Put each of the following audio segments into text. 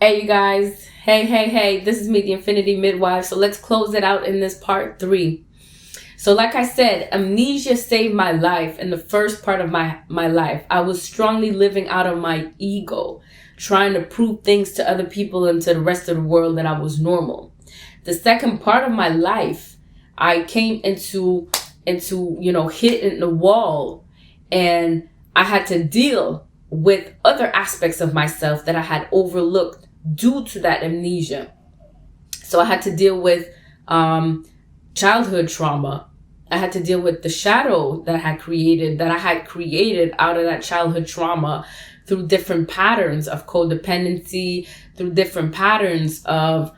Hey, you guys. Hey. This is me, the Infinity Midwife. So let's close it out in this part 3. So like I said, amnesia saved my life in the first part of my life. I was strongly living out of my ego, trying to prove things to other people and to the rest of the world that I was normal. The second part of my life, I came into hitting the wall, and I had to deal with other aspects of myself that I had overlooked due to that amnesia. So I had to deal with childhood trauma. I had to deal with the shadow that I had created out of that childhood trauma through different patterns of codependency, through different patterns of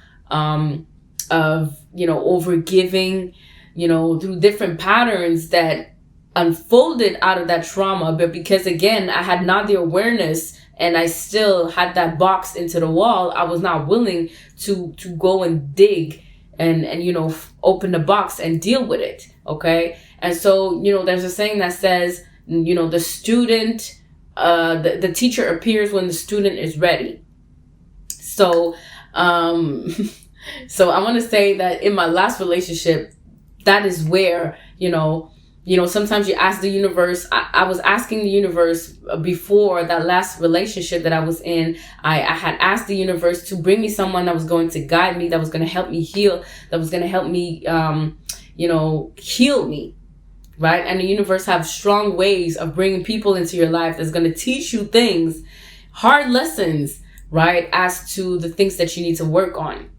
overgiving, through different patterns that unfolded out of that trauma. But because again, I had not the awareness and I still had that box into the wall, I was not willing to go and dig and open the box and deal with it. Okay. And so, there's a saying that says, the student, the teacher appears when the student is ready. So, so I want to say that in my last relationship, that is where, sometimes you ask the universe. I was asking the universe before that last relationship that I was in. I had asked the universe to bring me someone that was going to guide me, that was going to help me heal, that was going to help me, heal me. Right. And the universe have strong ways of bringing people into your life that's going to teach you things, hard lessons, right, as to the things that you need to work on.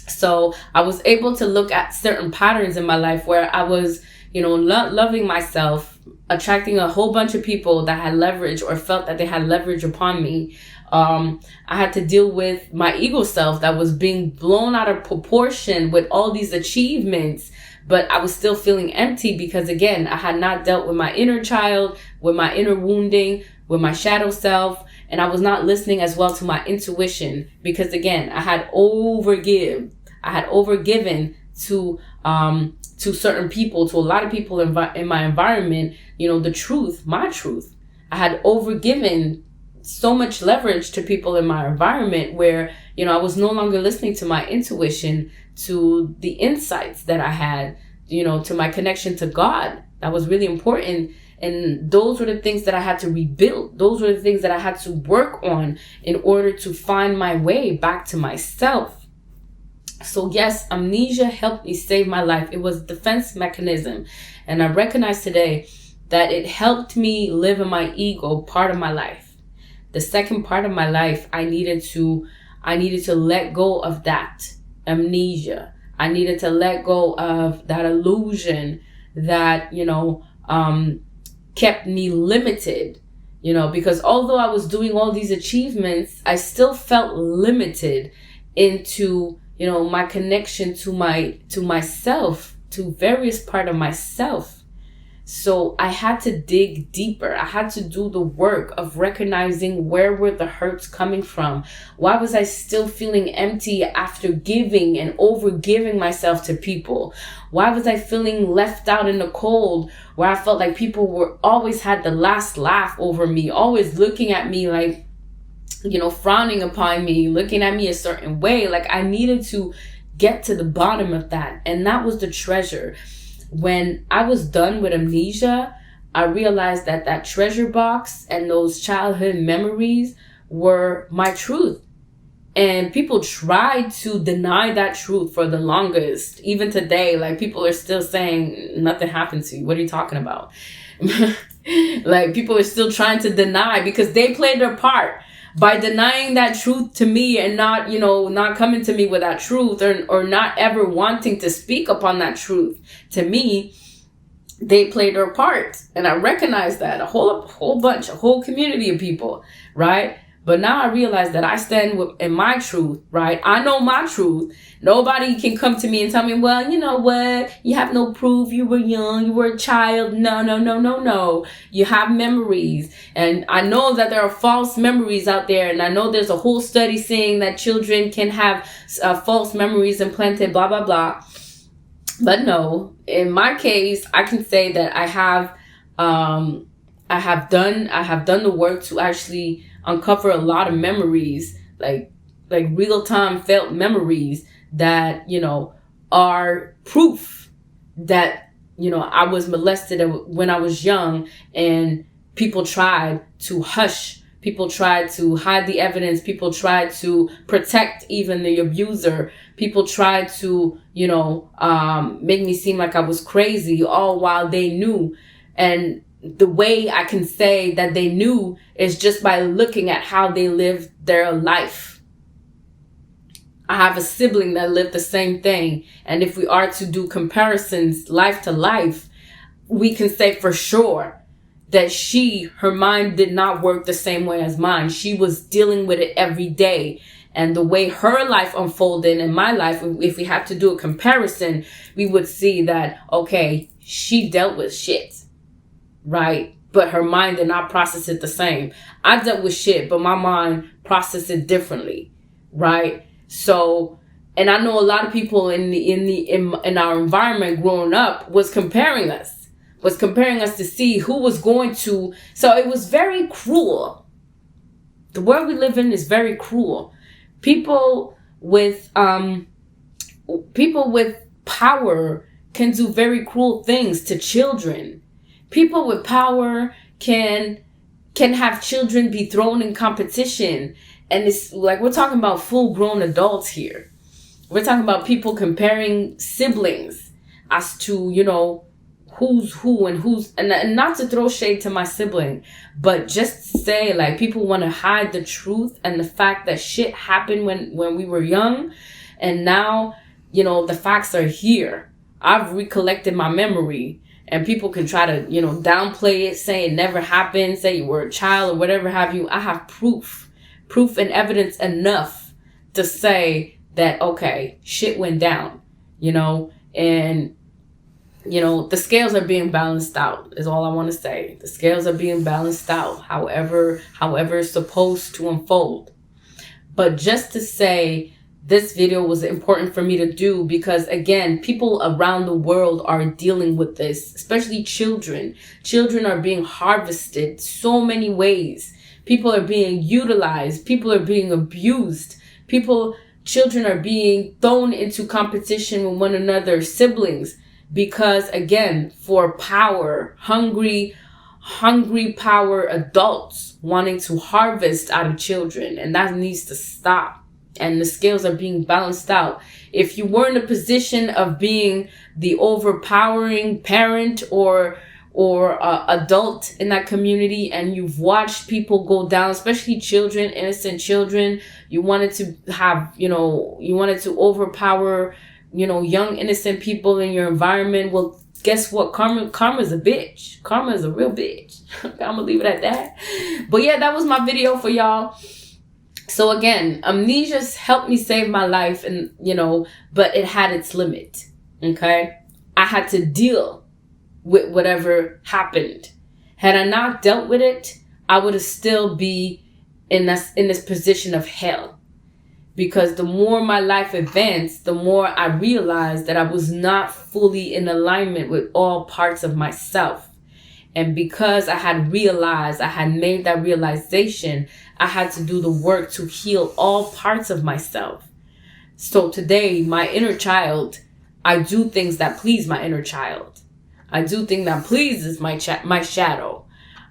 So I was able to look at certain patterns in my life where I was, loving myself, attracting a whole bunch of people that had leverage or felt that they had leverage upon me. I had to deal with my ego self that was being blown out of proportion with all these achievements, but I was still feeling empty because, again, I had not dealt with my inner child, with my inner wounding, with my shadow self, and I was not listening as well to my intuition because, again, I had overgiven to certain people, to a lot of people in my environment, the truth, my truth. I had overgiven so much leverage to people in my environment where, I was no longer listening to my intuition, to the insights that I had, to my connection to God. That was really important. And those were the things that I had to rebuild. Those were the things that I had to work on in order to find my way back to myself. So yes, amnesia helped me save my life. It was a defense mechanism. And I recognize today that it helped me live in my ego part of my life. The second part of my life, I needed to let go of that amnesia. I needed to let go of that illusion that, kept me limited, because although I was doing all these achievements, I still felt limited into my connection to myself, to various part of myself. So I had to dig deeper. I had to do the work of recognizing where were the hurts coming from. Why was I still feeling empty after giving and over giving myself to people? Why was I feeling left out in the cold where I felt like people were always had the last laugh over me, always looking at me like, frowning upon me, looking at me a certain way. Like I needed to get to the bottom of that. And that was the treasure. When I was done with amnesia, I realized that that treasure box and those childhood memories were my truth. And people tried to deny that truth for the longest. Even today, like people are still saying nothing happened to you. What are you talking about? Like people are still trying to deny because they played their part by denying that truth to me and not, not coming to me with that truth or not ever wanting to speak upon that truth to me. They played their part. And I recognize that a whole bunch, a whole community of people, right? But now I realize that I stand in my truth, right? I know my truth. Nobody can come to me and tell me, well, you know what? You have no proof. You were young. You were a child. No. You have memories. And I know that there are false memories out there. And I know there's a whole study saying that children can have false memories implanted, blah, blah, blah. But no, in my case, I can say that I have done the work to actually uncover a lot of memories, like like real time felt memories that, are proof that, I was molested when I was young, and people tried to hush. People tried to hide the evidence. People tried to protect even the abuser. People tried to, make me seem like I was crazy, all while they knew. And the way I can say that they knew is just by looking at how they lived their life. I have a sibling that lived the same thing. And if we are to do comparisons life to life, we can say for sure that her mind did not work the same way as mine. She was dealing with it every day. And the way her life unfolded and my life, if we have to do a comparison, we would see that, okay, she dealt with shit, right? But her mind did not process it the same. I dealt with shit, but my mind processed it differently, right? So, and I know a lot of people in our environment growing up was comparing us to see who was going to. So it was very cruel. The world we live in is very cruel. People with power can do very cruel things to children. People with power can have children be thrown in competition. And it's like, we're talking about full-grown adults here. We're talking about people comparing siblings as to, who's who and not to throw shade to my sibling, but just to say, like, people want to hide the truth and the fact that shit happened when we were young. And now, the facts are here. I've recollected my memory, and people can try to, downplay it, say it never happened, say you were a child or whatever have you. I have proof and evidence enough to say that, okay, shit went down, and the scales are being balanced out is all I want to say. The scales are being balanced out, however it's supposed to unfold. But just to say, this video was important for me to do because, again, people around the world are dealing with this, especially children. Children are being harvested so many ways. People are being utilized. People are being abused. Children are being thrown into competition with one another, siblings. Because, again, for power, hungry power adults wanting to harvest out of children. And that needs to stop. And the scales are being balanced out. If you were in a position of being the overpowering parent or adult in that community, and you've watched people go down, especially children, innocent children, you wanted to overpower young innocent people in your environment. Well, guess what? Karma's a bitch. Karma is a real bitch. I'm gonna leave it at that. But yeah, that was my video for y'all. So again, amnesia helped me save my life, and but it had its limit. Okay, I had to deal with whatever happened. Had I not dealt with it, I would have still be in this position of hell. Because the more my life advanced, the more I realized that I was not fully in alignment with all parts of myself. And because I had made that realization, I had to do the work to heal all parts of myself. So today, my inner child, I do things that please my inner child. I do things that pleases my shadow.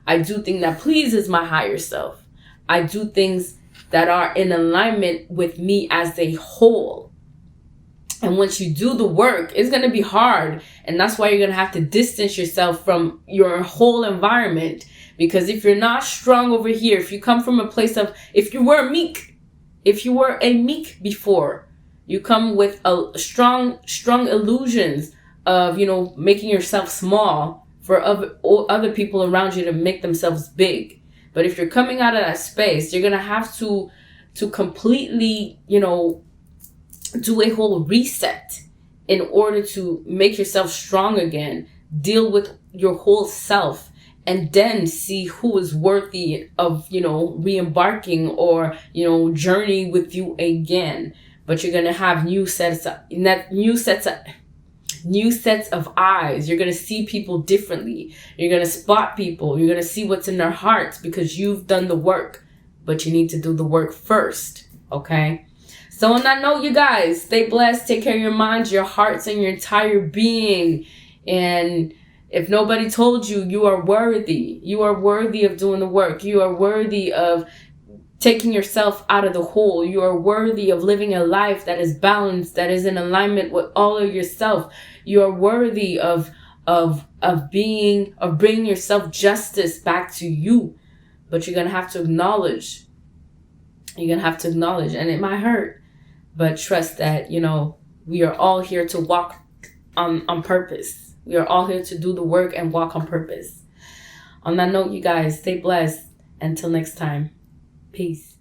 I do things that pleases my higher self. I do things that are in alignment with me as a whole. And once you do the work, it's going to be hard. And that's why you're going to have to distance yourself from your whole environment. Because if you're not strong over here, if you come from a place of, if you were a meek before, you come with a strong illusions of, making yourself small for other people around you to make themselves big. But if you're coming out of that space, you're going to have to completely, do a whole reset in order to make yourself strong again, deal with your whole self, and then see who is worthy of, re-embarking or, journey with you again. But you're going to have new sets of eyes. You're going to see people differently. You're going to spot people. You're going to see what's in their hearts because you've done the work. But you need to do the work first. Okay? So on that note, you guys, stay blessed. Take care of your minds, your hearts, and your entire being. And if nobody told you, you are worthy. You are worthy of doing the work. You are worthy of taking yourself out of the hole. You are worthy of living a life that is balanced, that is in alignment with all of yourself. You are worthy of bringing yourself justice back to you. But you're going to have to acknowledge. You're going to have to acknowledge, and it might hurt, but trust that, we are all here to walk on purpose. We are all here to do the work and walk on purpose. On that note, you guys, stay blessed. Until next time. Peace.